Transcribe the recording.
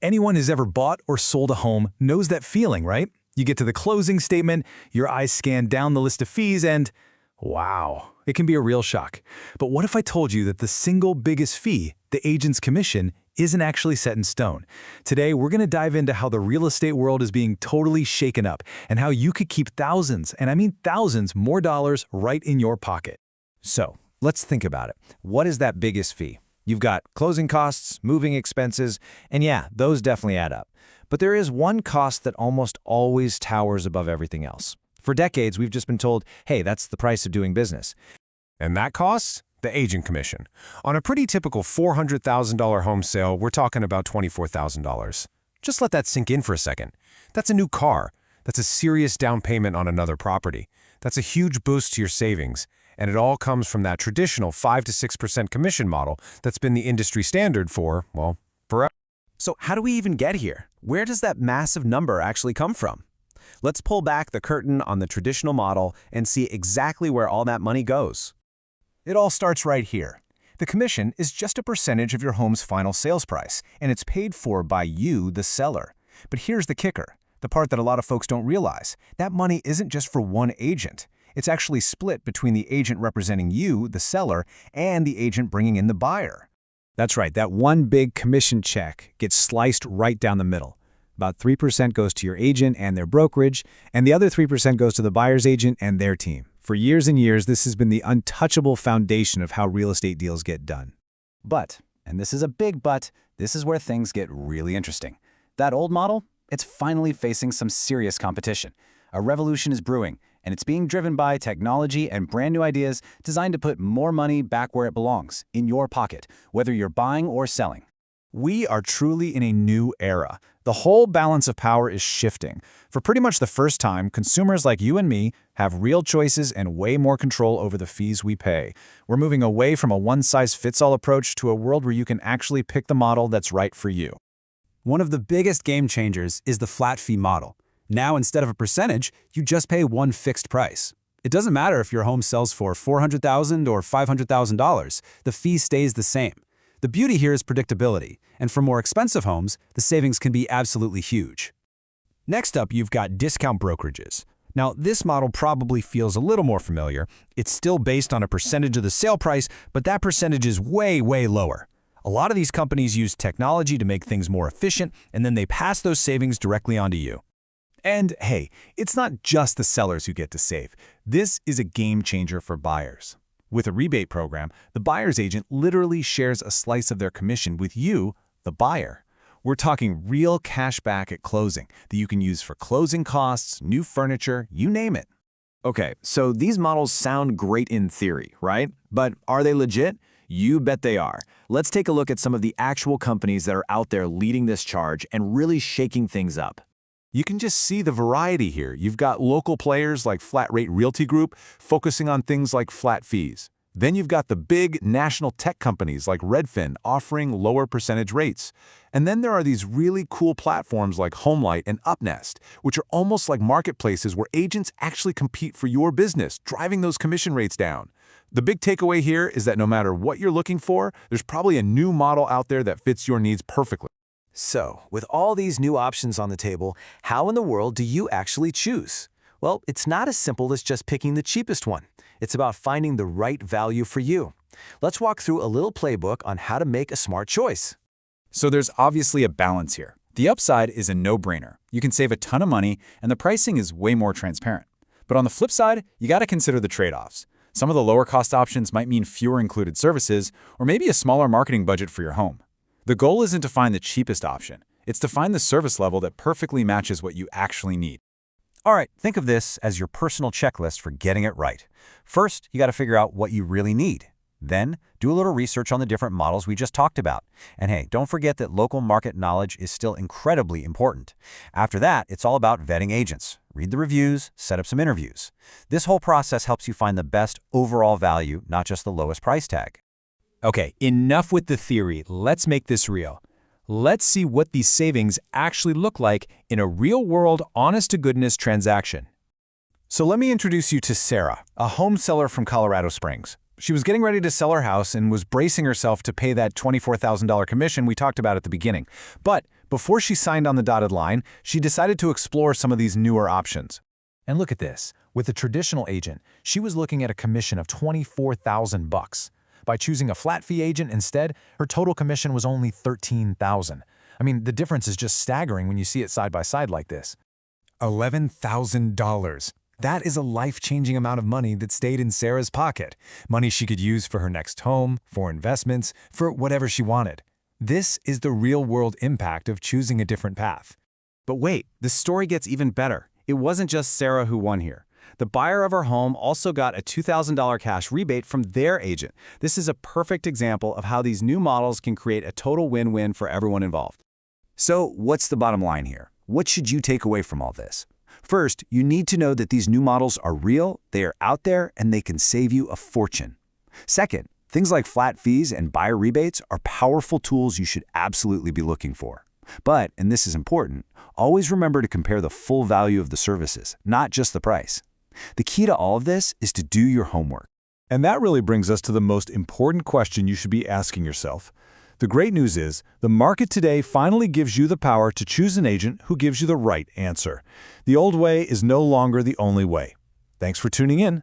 Anyone who's ever bought or sold a home knows that feeling, right? You get to the closing statement, your eyes scan down the list of fees, and wow, it can be a real shock. But what if I told you that the single biggest fee, the agent's commission, isn't actually set in stone? Today, we're going to dive into how the real estate world is being totally shaken up and how you could keep thousands, and I mean thousands, more dollars right in your pocket. So, let's think about it. What is that biggest fee? You've got closing costs, moving expenses, and yeah, those definitely add up. But there is one cost that almost always towers above everything else. For decades, we've just been told, hey, that's the price of doing business. And that costs? The agent commission. On a pretty typical $400,000 home sale, we're talking about $24,000. Just let that sink in for a second. That's a new car. That's a serious down payment on another property. That's a huge boost to your savings. And it all comes from that traditional 5 to 6% commission model that's been the industry standard for, well, forever. So how do we even get here? Where does that massive number actually come from? Let's pull back the curtain on the traditional model and see exactly where all that money goes. It all starts right here. The commission is just a percentage of your home's final sales price, and it's paid for by you, the seller. But here's the kicker, the part that a lot of folks don't realize. That money isn't just for one agent. It's actually split between the agent representing you, the seller, and the agent bringing in the buyer. That's right, that one big commission check gets sliced right down the middle. About 3% goes to your agent and their brokerage, and the other 3% goes to the buyer's agent and their team. For years and years, this has been the untouchable foundation of how real estate deals get done. But, and this is a big but, this is where things get really interesting. That old model, it's finally facing some serious competition. A revolution is brewing, and it's being driven by technology and brand new ideas designed to put more money back where it belongs, in your pocket, whether you're buying or selling. We are truly in a new era. The whole balance of power is shifting. For pretty much the first time, consumers like you and me have real choices and way more control over the fees we pay. We're moving away from a one-size-fits-all approach to a world where you can actually pick the model that's right for you. One of the biggest game changers is the flat fee model. Now, instead of a percentage, you just pay one fixed price. It doesn't matter if your home sells for $400,000 or $500,000, the fee stays the same. The beauty here is predictability, and for more expensive homes, the savings can be absolutely huge. Next up, you've got discount brokerages. Now, this model probably feels a little more familiar. It's still based on a percentage of the sale price, but that percentage is way, way lower. A lot of these companies use technology to make things more efficient, and then they pass those savings directly onto you. And hey, it's not just the sellers who get to save. This is a game changer for buyers. With a rebate program, the buyer's agent literally shares a slice of their commission with you, the buyer. We're talking real cash back at closing that you can use for closing costs, new furniture, you name it. Okay, so these models sound great in theory, right? But are they legit? You bet they are. Let's take a look at some of the actual companies that are out there leading this charge and really shaking things up. You can just see the variety here. You've got local players like Flat Rate Realty Group focusing on things like flat fees. Then you've got the big national tech companies like Redfin offering lower percentage rates. And then there are these really cool platforms like HomeLight and UpNest, which are almost like marketplaces where agents actually compete for your business, driving those commission rates down. The big takeaway here is that no matter what you're looking for, there's probably a new model out there that fits your needs perfectly. So, with all these new options on the table, how in the world do you actually choose? Well, it's not as simple as just picking the cheapest one. It's about finding the right value for you. Let's walk through a little playbook on how to make a smart choice. So there's obviously a balance here. The upside is a no-brainer. You can save a ton of money, and the pricing is way more transparent. But on the flip side, you got to consider the trade-offs. Some of the lower-cost options might mean fewer included services, or maybe a smaller marketing budget for your home. The goal isn't to find the cheapest option. It's to find the service level that perfectly matches what you actually need. All right, think of this as your personal checklist for getting it right. First, you got to figure out what you really need. Then, do a little research on the different models we just talked about. And hey, don't forget that local market knowledge is still incredibly important. After that, it's all about vetting agents. Read the reviews, set up some interviews. This whole process helps you find the best overall value, not just the lowest price tag. Okay, enough with the theory. Let's make this real. Let's see what these savings actually look like in a real-world, honest-to-goodness transaction. So let me introduce you to Sarah, a home seller from Colorado Springs. She was getting ready to sell her house and was bracing herself to pay that $24,000 commission we talked about at the beginning. But Before she signed on the dotted line, she decided to explore some of these newer options. And look at this. With a traditional agent, she was looking at a commission of $24,000. By choosing a flat fee agent instead, her total commission was only $13,000. I mean, the difference is just staggering when you see it side by side like this. $11,000. That is a life-changing amount of money that stayed in Sarah's pocket. Money she could use for her next home, for investments, for whatever she wanted. This is the real-world impact of choosing a different path. But wait, the story gets even better. It wasn't just Sarah who won here. The buyer of her home also got a $2,000 cash rebate from their agent. This is a perfect example of how these new models can create a total win-win for everyone involved. So what's the bottom line here? What should you take away from all this? First, you need to know that these new models are real, they are out there, and they can save you a fortune. Second, things like flat fees and buyer rebates are powerful tools you should absolutely be looking for. But, and this is important, always remember to compare the full value of the services, not just the price. The key to all of this is to do your homework. And that really brings us to the most important question you should be asking yourself. The great news is, the market today finally gives you the power to choose an agent who gives you the right answer. The old way is no longer the only way. Thanks for tuning in.